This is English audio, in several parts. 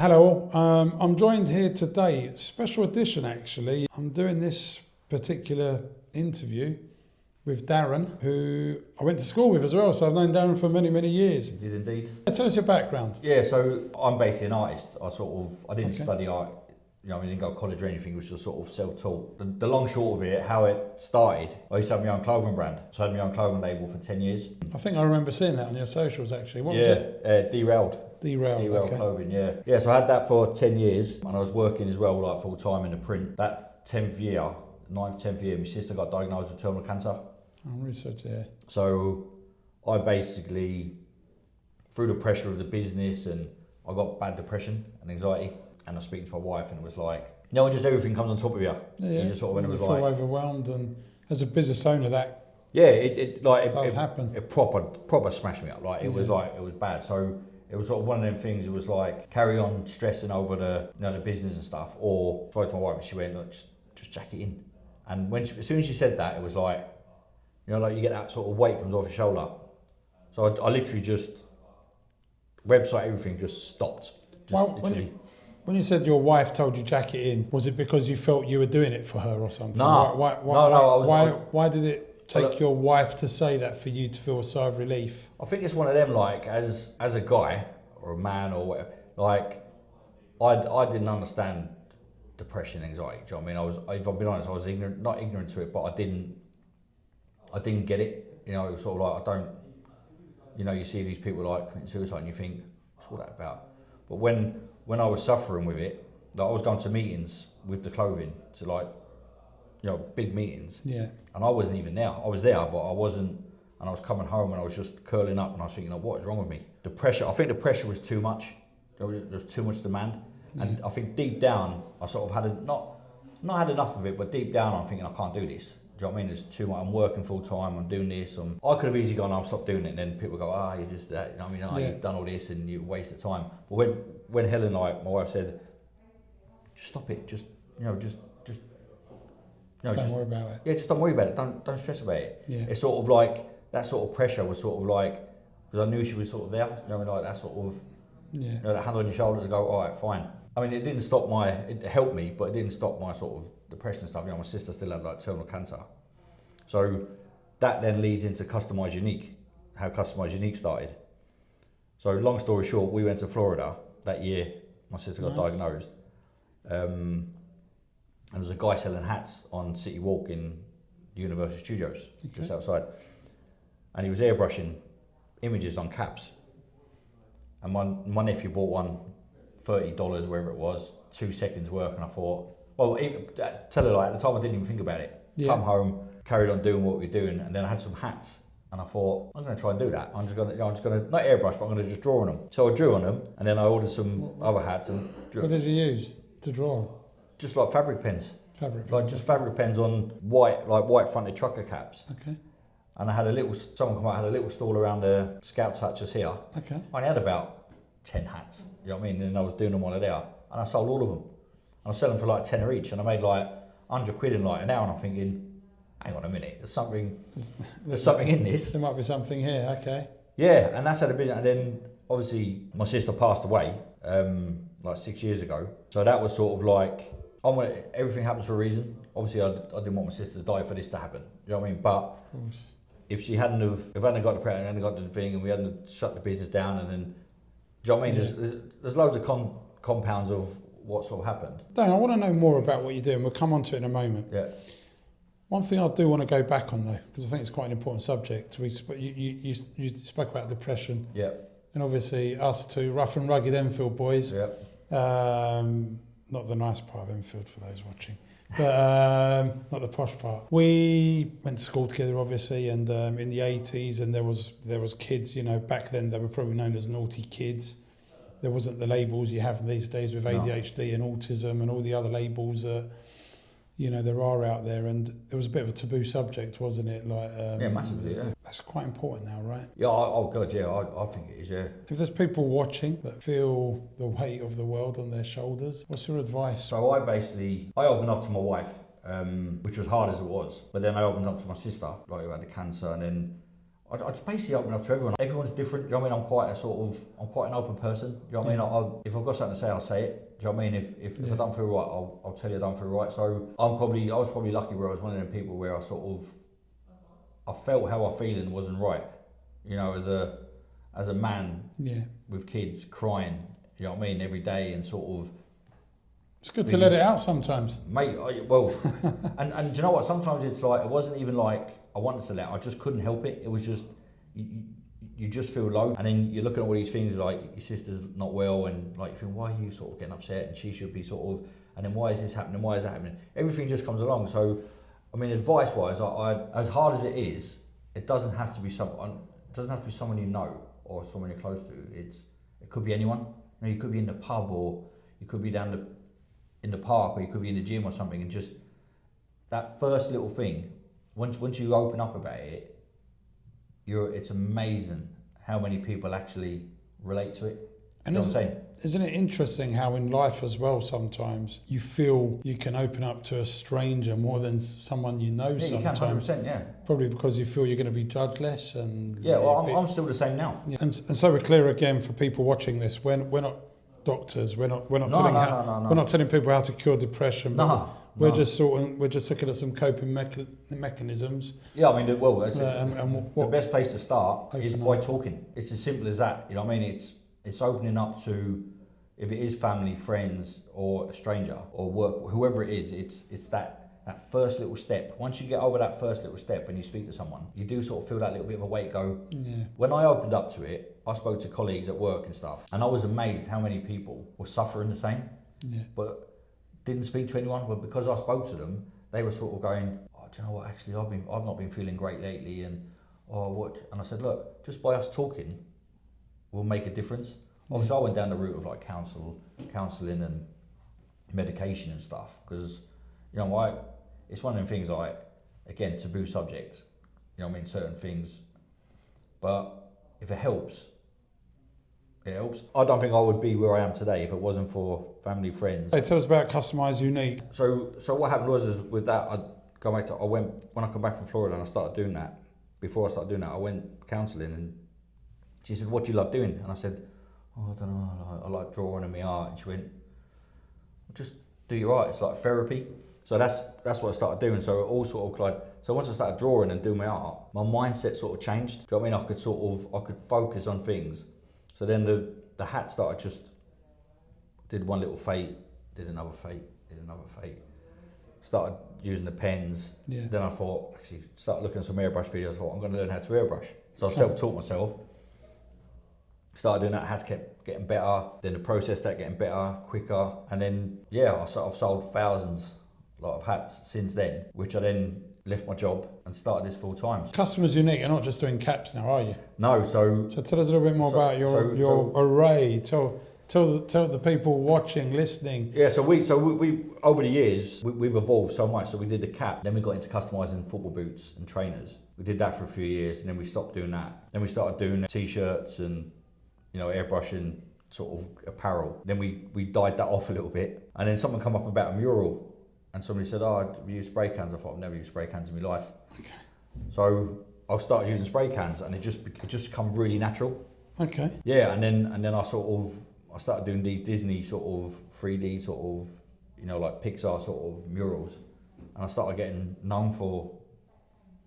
Hello, I'm joined here today, special edition actually. I'm doing this particular interview with Darren, who I went to school with as well, so I've known Darren for many, many years. You did indeed. Tell us your background. Yeah, so I'm basically an artist. I didn't Okay. study art, I didn't go to college or anything, it was just sort of self-taught. The long short of it, how it started, I used to have my own clothing brand. So I had my own clothing label for 10 years. I think I remember seeing that on your socials actually. What was it? Derailed. Derailed, okay. Clothing, yeah. Yeah, so I had that for 10 years, and I was working as well, like full-time in the print. That 10th year, 9th, 10th year, my sister got diagnosed with terminal cancer. I'm really sorry to hear. So I basically, through the pressure of the business, and I got bad depression and anxiety, and I was speaking to my wife, and it was like, just everything comes on top of you. Yeah, You just sort of, when it you was feel like, overwhelmed, and as a business owner that it does happen. It proper smashed me up. Like it was bad. So it was sort of one of them things. It was like carry on stressing over the business and stuff, or spoke to my wife and she went, look, just jack it in. And as soon as she said that, it was like, like you get that sort of weight comes off your shoulder. So I literally just website, everything just stopped. When you said your wife told you jack it in, was it because you felt you were doing it for her or something? No. Why did it take your wife to say that for you to feel a sigh of relief? I think it's one of them, like, as a guy or a man or whatever, like, I didn't understand depression, anxiety. Do you know what I mean? If I'm being honest, I was not ignorant to it, but I didn't get it. It was sort of like, you see these people like committing suicide and you think, what's all that about? But when I was suffering with it, like, I was going to meetings with the clothing, to big meetings. Yeah. And I wasn't even there. I was there, but I wasn't, and I was coming home and I was just curling up and I was thinking, what is wrong with me? The pressure, I think the pressure was too much. There was too much demand. Yeah. And I think deep down, I sort of had not had enough of it, but deep down I'm thinking, I can't do this. Do you know what I mean? There's too much. I'm working full time. I'm doing this. I could have easily gone, I'll stop doing it. And then people go, you're just that. You know what I mean? You've done all this and you wasted time. But when Helen, my wife, said, just stop it. Just Don't worry about it. Yeah, just don't worry about it. Don't stress about it. Yeah. It's sort of like that sort of pressure was sort of like, because I knew she was sort of there. You know what I mean? Like that sort of, that hand on your shoulder to go, all right, fine. I mean, it didn't stop it helped me, but it didn't stop my sort of depression and stuff. My sister still had like terminal cancer. So that then leads into Customised Unique, how Customised Unique started. So long story short, we went to Florida that year. My sister got diagnosed. And there was a guy selling hats on City Walk in Universal Studios, just outside. And he was airbrushing images on caps. And my nephew bought one, $30, wherever it was, 2 seconds work, and I thought, tell her, like, at the time I didn't even think about it. Yeah. Come home, carried on doing what we were doing, and then I had some hats, and I thought, I'm going to try and do that. I'm just going to not airbrush, but I'm going to just draw on them. So I drew on them, and then I ordered some other hats and drew. What did you use to draw? Just like fabric pens. Just fabric pens on white fronted trucker caps. Okay. And I had someone come out, had a little stall around the Scout Hutchers here. Okay. I only had about 10 hats, you know what I mean? And I was doing them while there, and I sold all of them. I was selling for like 10 each, and I made like 100 quid in like an hour, and I'm thinking, hang on a minute, there's something in this. There might be something here, okay. Yeah, and that's had a bit, and then obviously my sister passed away like 6 years ago. So that was sort of like, everything happens for a reason. Obviously I didn't want my sister to die for this to happen, you know what I mean? But if I hadn't got the pregnant, hadn't got the thing, and we hadn't shut the business down, and then, do you know what I mean? There's loads of compounds of what sort of happened. Darren, I want to know more about what you're doing. We'll come on to it in a moment. Yeah. One thing I do want to go back on though, because I think it's quite an important subject. You spoke about depression. Yeah. And obviously us two rough and rugged Enfield boys. Yeah. Not the nice part of Enfield for those watching, but not the posh part. We went to school together, obviously, and in the 80s, and there was kids. Back then they were probably known as naughty kids. There wasn't the labels you have these days with ADHD and autism and all the other labels that there are out there, and it was a bit of a taboo subject, wasn't it? Massively, yeah. That's quite important now, right? Yeah, God, yeah, I think it is, yeah. If there's people watching that feel the weight of the world on their shoulders, what's your advice? So I opened up to my wife, which was hard as it was, but then I opened up to my sister, who had the cancer, and then I just basically open up to everyone. Everyone's different. Do you know what I mean? I'm quite an open person. Do you know what I mean? If I've got something to say, I'll say it. Do you know what I mean? If I don't feel right, I'll tell you I don't feel right. So I was probably lucky where I was one of them people where I felt how I feel and wasn't right. You know, as a man with kids crying. You know what I mean? Every day and sort of. It's good to let it out sometimes. Mate, and do you know what? Sometimes it's like, it wasn't even like I wanted to let out, I just couldn't help it. It was just, you just feel low. And then you're looking at all these things like your sister's not well and like you think, why are you sort of getting upset? And she should be sort of, and then why is this happening? Why is that happening? Everything just comes along. So, I mean, advice-wise, I as hard as it is, it doesn't have to be someone you know or someone you're close to. It could be anyone. You know, you could be in the pub or you could be in the park or you could be in the gym or something, and just that first little thing, once you open up about it, it's amazing how many people actually relate to it. And you know what I'm saying? Isn't it interesting how in life as well sometimes you feel you can open up to a stranger more than someone you know sometimes? You can, 100%, yeah. Probably because you feel you're going to be judged less. And yeah, well, I'm still the same now. Yeah. And so we're clear again for people watching this, we're not doctors, we're not telling people how to cure depression. We're just looking at some coping mechanisms. Yeah, I mean, the best place to start is by talking. It's as simple as that. You know what I mean? It's opening up to, if it is family, friends, or a stranger, or work, whoever it is. It's that first little step. Once you get over that first little step and you speak to someone, you do sort of feel that little bit of a weight go. Yeah. When I opened up to it, I spoke to colleagues at work and stuff, and I was amazed how many people were suffering the same, but didn't speak to anyone. But because I spoke to them, they were sort of going, "Oh, do you know what? Actually, I've not been feeling great lately," and And I said, "Look, just by us talking, will make a difference." Obviously, I went down the route of like counselling and medication and stuff, because it's one of them things like, again, taboo subject. You know what I mean? Certain things, but if it helps, it helps. I don't think I would be where I am today if it wasn't for family, friends. Hey, tell us about Customised Unique. So what happened was with that, when I come back from Florida and I started doing that. Before I started doing that, I went counselling, and she said, "What do you love doing?" And I said, "Oh, I don't know, I like drawing and my art." And she went, "Just do your art, it's like therapy." So that's what I started doing. So it all sort of like, so once I started drawing and doing my art, my mindset sort of changed. Do you know what I mean? I could focus on things. So then the hat started, just did one little fate, did another fate, started using the pens. Yeah. Then I thought, actually, started looking at some airbrush videos. I thought, I'm going to learn how to airbrush. So I self-taught myself. Started doing that, hats kept getting better. Then the process started getting better, quicker. And then, I've sold thousands of hats since then, which I then left my job and started this full time. Customised Unique, you're not just doing caps now, are you? No, so tell us a little bit more about your array. Tell the people watching, listening. Yeah, so we over the years we've evolved so much. So we did the cap, then we got into customising football boots and trainers. We did that for a few years, and then we stopped doing that. Then we started doing t-shirts and airbrushing sort of apparel. Then we dyed that off a little bit, and then something come up about a mural. And somebody said, "Oh, I use spray cans." I thought, I've never used spray cans in my life. Okay. So I started using spray cans, and it just come really natural. Okay. Yeah, and then I started doing these Disney sort of 3D sort of, like Pixar sort of murals, and I started getting known for,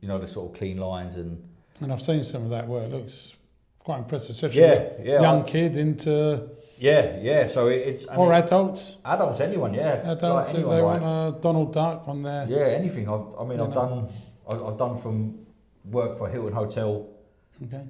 the sort of clean lines and. And I've seen some of that work. It looks quite impressive. Such a young kid into. Yeah. So it's adults. Adults, anyone, yeah. Adults, if they want a Donald Duck on there. Yeah, anything. I've done from work for Hilton Hotel. Okay.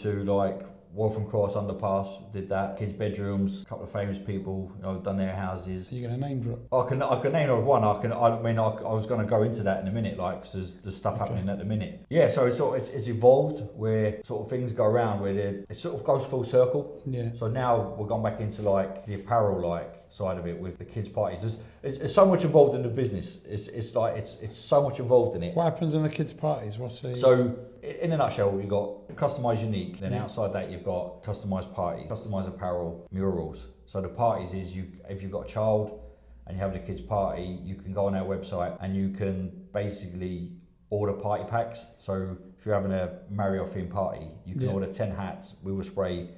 To like Waltham Cross underpass, did that. Kids' bedrooms, a couple of famous people, done their houses. Are you going to name drop? I can name drop one. I was going to go into that in a minute, like, because there's stuff happening at the minute. Yeah, so it's evolved where sort of things go around where it sort of goes full circle. Yeah. So now we're going back into like the apparel side of it with the kids' parties. It's so much involved in the business. It's so much involved in it. What happens in the kids' parties? So in a nutshell, you've got Customised Unique. Then outside that, you've got Customised Parties, Customised Apparel, Murals. So the parties is if you've got a child and you're having a kids' party, you can go on our website and you can basically order party packs. So if you're having a Mario themed party, you can order 10 hats. We will spray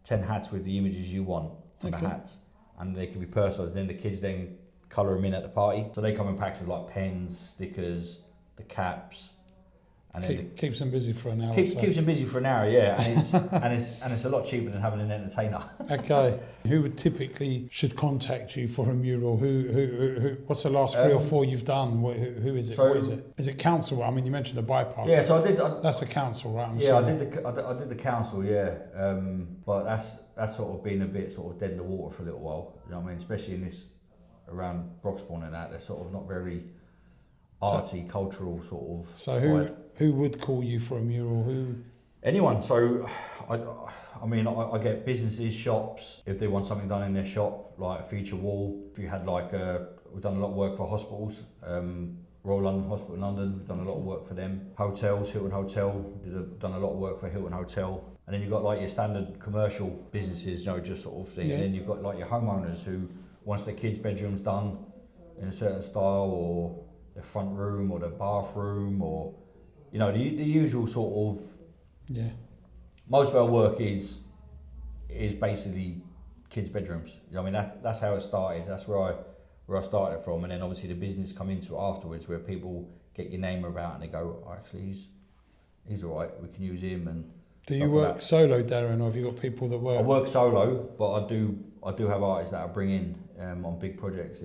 10 hats with the images you want on the hats, and they can be personalised. Then the kids then colour them in at the party. So they come in packs with like pens, stickers, the caps. And then keeps them busy for an hour. Keeps them busy for an hour, yeah. And it's a lot cheaper than having an entertainer. Okay. Who would typically should contact you for a mural? Who what's the last 3 or 4 you've done? Who is it? So, what is it? Is it council? I mean, you mentioned the bypass. Yeah, so that's a council, right? I did the council, yeah. But that's sort of been a bit sort of dead in the water for a little while. You know what I mean? Especially in this around Broxbourne and that, they're sort of not very arty, cultural sort of. So who would call you for a mural? Anyone. So I mean I get businesses, shops, if they want something done in their shop, like a feature wall. If you had like we've done a lot of work for hospitals, Royal London Hospital in London, we've done a lot of work for them. Hotels, Hilton Hotel, done a lot of work for Hilton Hotel. And then you've got like your standard commercial businesses, you know, just sort of thing. Yeah. And then you've got like your homeowners who wants their kids' bedrooms done in a certain style, or the front room or the bathroom, or you know the usual sort of. Yeah. Most of our work is basically kids' bedrooms. You know, I mean that's how it started. That's where I started from, and then obviously the business come into it afterwards, where people get your name about and they go, oh, actually he's all right. We can use him. And do you work solo, Darren, or have you got people that work? I work solo, but I do have artists that I bring in on big projects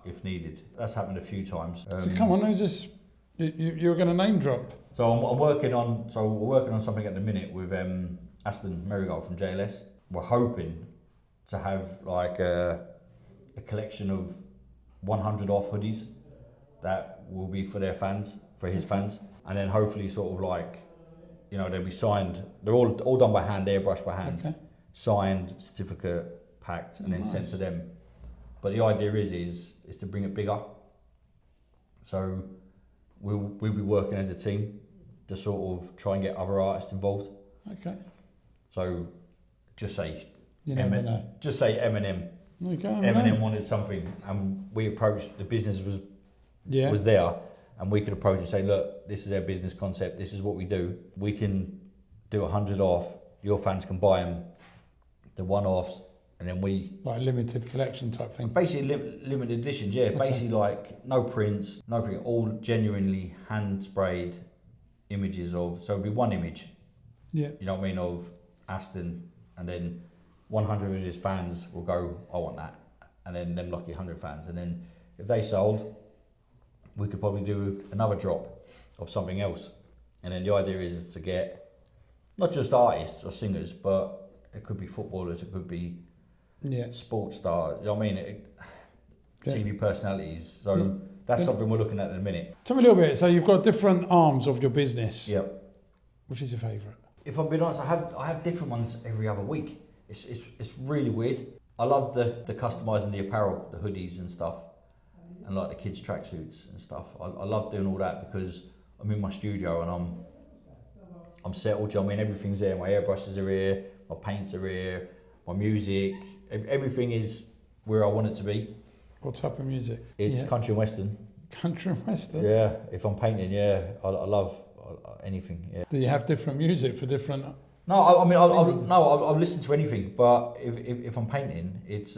if needed. That's happened a few times. So come on, who's this? You're going to name drop. So I'm working on something at the minute with Aston Marigold from JLS. We're hoping to have like a collection of 100 off hoodies that will be for their fans, for his fans, and then hopefully sort of like, you know, they'll be signed. They're all done by hand, airbrushed by hand, signed, certificate, packed, and then sent to them. But the idea is to bring it bigger. So we'll be working as a team to sort of try and get other artists involved. Okay. So just say Eminem. Eminem wanted something, and we approached, the business was there, and we could approach and say, look, this is our business concept, this is what we do. We can do 100 off, your fans can buy them, the one-offs, and then we... Like a limited collection type thing? Basically limited editions, yeah. Okay. Basically like no prints, nothing, all genuinely hand-sprayed images of... So it'll be one image, you know what I mean, of Aston, and then 100 of his fans will go, I want that. And then them lucky 100 fans. And then if they sold, we could probably do another drop of something else. And then the idea is to get not just artists or singers, but it could be footballers, it could be sports stars, you know what I mean? TV personalities. So that's something we're looking at in a minute. Tell me a little bit. So you've got different arms of your business. Yep. Which is your favourite? If I'm being honest, I have different ones every other week. It's really weird. I love the customising the apparel, the hoodies and stuff, and like the kids' tracksuits and stuff. I love doing all that because I'm in my studio and I'm settled. I mean, everything's there. My airbrushes are here, my paints are here, my music. Everything is where I want it to be. What type of music? It's country and western. Country and western. Yeah. If I'm painting, I love anything. Yeah. Do you have different music for different? No, I'll listen to anything, but if I'm painting, it's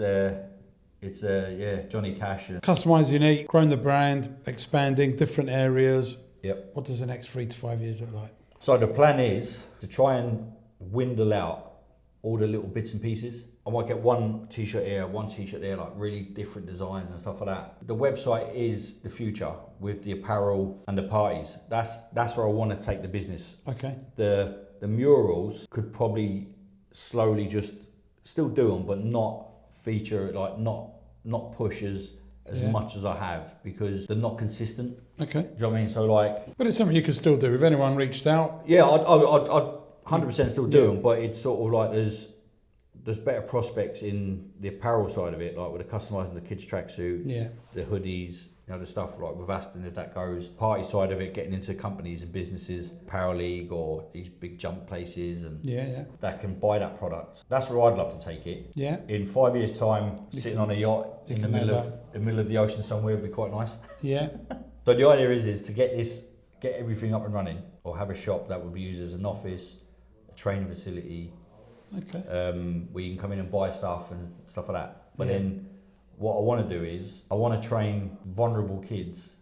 Johnny Cash. Customised Unique, growing the brand, expanding different areas. Yep. What does the next 3 to 5 years look like? So the plan is to try and dwindle out all the little bits and pieces. I might get one t-shirt here, one t-shirt there, like really different designs and stuff like that. The website is the future with the apparel and the parties. That's where I want to take the business. Okay. The murals could probably slowly just still do them, but not feature, like not push as much as I have, because they're not consistent. Okay. Do you know what I mean? So like... But it's something you could still do. If anyone reached out... Yeah, I'd 100% still do them, but it's sort of like there's better prospects in the apparel side of it, like with the customising the kids' tracksuits, the hoodies, you know, the stuff like with Aston, if that goes. Party side of it, getting into companies and businesses, Power League or these big jump places, and that can buy that product. That's where I'd love to take it. Yeah. In 5 years' time, sitting on a yacht in the middle of the ocean somewhere would be quite nice. Yeah. So the idea is to get this get everything up and running, or have a shop that would be used as an office, a training facility, Okay. where you can come in and buy stuff and stuff like that. But Yeah. then what I want to do is I want to train vulnerable kids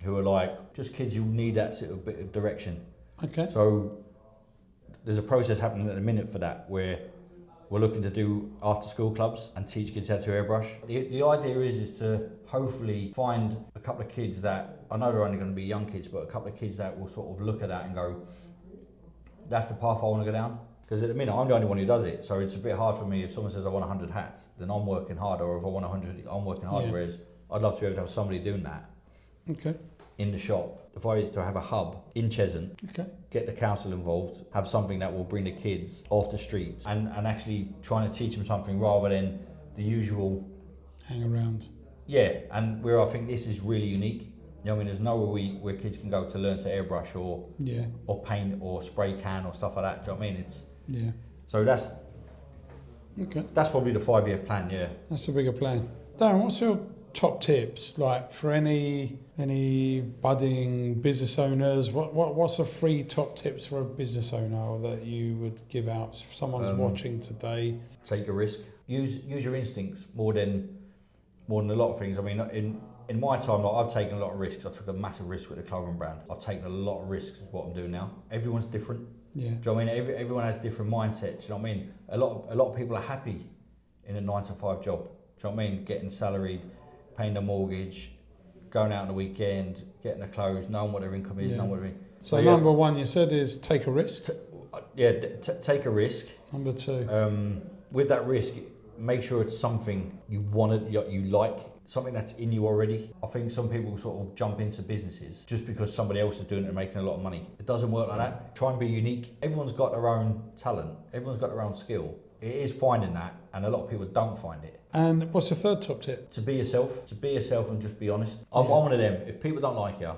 who are like just kids who need that sort of bit of direction. Okay. So there's a process happening at the minute for that where we're looking to do after school clubs and teach kids how to airbrush. The idea is to hopefully find a couple of kids that, I know they're only going to be young kids, but a couple of kids that will sort of look at that and go, that's the path I want to go down. Because at the minute I'm the only one who does it, so it's a bit hard for me if someone says I want 100 hats, then I'm working harder, or if I want 100, I'm working harder, Yeah. whereas I'd love to be able to have somebody doing that Okay. in the shop. If I was to have a hub in Cheshunt, Okay. get the council involved, have something that will bring the kids off the streets and actually trying to teach them something rather than the usual. Hang around. Yeah, and where I think this is really unique. You know what I mean? There's nowhere where kids can go to learn to airbrush Yeah. or paint or spray can or stuff like that. Do you know what I mean? Yeah. So that's Okay. probably the 5-year plan, yeah. That's a bigger plan. Darren, what's your top tips like for any budding business owners? What's the 3 top tips for a business owner that you would give out if someone's watching today? Take a risk. Use your instincts more than a lot of things. I mean, in my time, like, I've taken a lot of risks. I took a massive risk with the clothing brand. I've taken a lot of risks with what I'm doing now. Everyone's different. Yeah. Do you know what I mean? Everyone has different mindsets. Do you know what I mean? A lot of people are happy in a 9-to-5 job. Do you know what I mean? Getting salaried, paying the mortgage, going out on the weekend, getting the clothes, knowing what their income is, Yeah. knowing what their So number 1 you said is take a risk. take a risk. Number 2. With that risk, make sure it's something you like, something that's in you already. I think some people sort of jump into businesses just because somebody else is doing it and making a lot of money. It doesn't work like that. Try and be unique. Everyone's got their own talent. Everyone's got their own skill. It is finding that, and a lot of people don't find it. And what's the 3rd top tip? To be yourself. To be yourself and just be honest. I'm one of them. If people don't like you,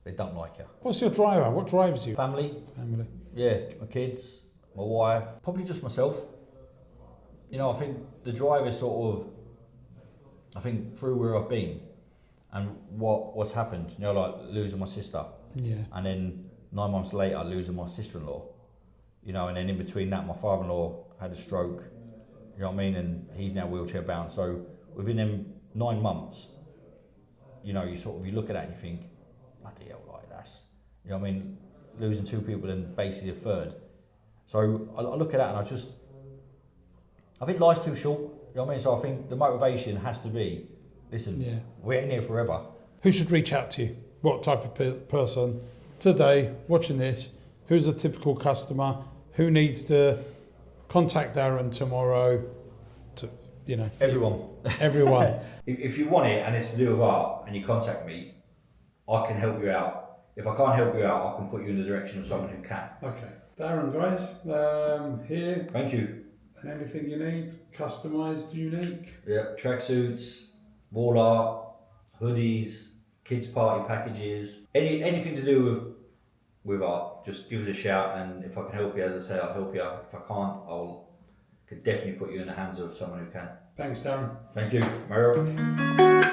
they don't like you. What's your driver? What drives you? Family. Family. Yeah, my kids, my wife, probably just myself. You know, I think the drive is sort of, I think through where I've been and what's happened, you know, like losing my sister. Yeah. And then 9 months later, losing my sister-in-law. You know, and then in between that, my father-in-law had a stroke. You know what I mean? And he's now wheelchair bound. So within them 9 months, you know, you look at that and you think, bloody hell, like that's, you know what I mean? Losing 2 people and basically a third. So I look at that and I think life's too short. You know what I mean? So I think the motivation has to be, listen, we're in here forever. Who should reach out to you? What type of person today watching this? Who's a typical customer? Who needs to contact Darren tomorrow? To, you know, everyone. Everyone. If you want it and it's to do with art and you contact me, I can help you out. If I can't help you out, I can put you in the direction of someone who can. Okay. Darren, guys, here. Thank you. And anything you need, Customised Unique. Yeah, tracksuits, wall art, hoodies, kids party packages, anything to do with art. Just give us a shout, and if I can help you, as I say, I'll help you. If I can't, can definitely put you in the hands of someone who can. Thanks, Darren. Thank you, Mario.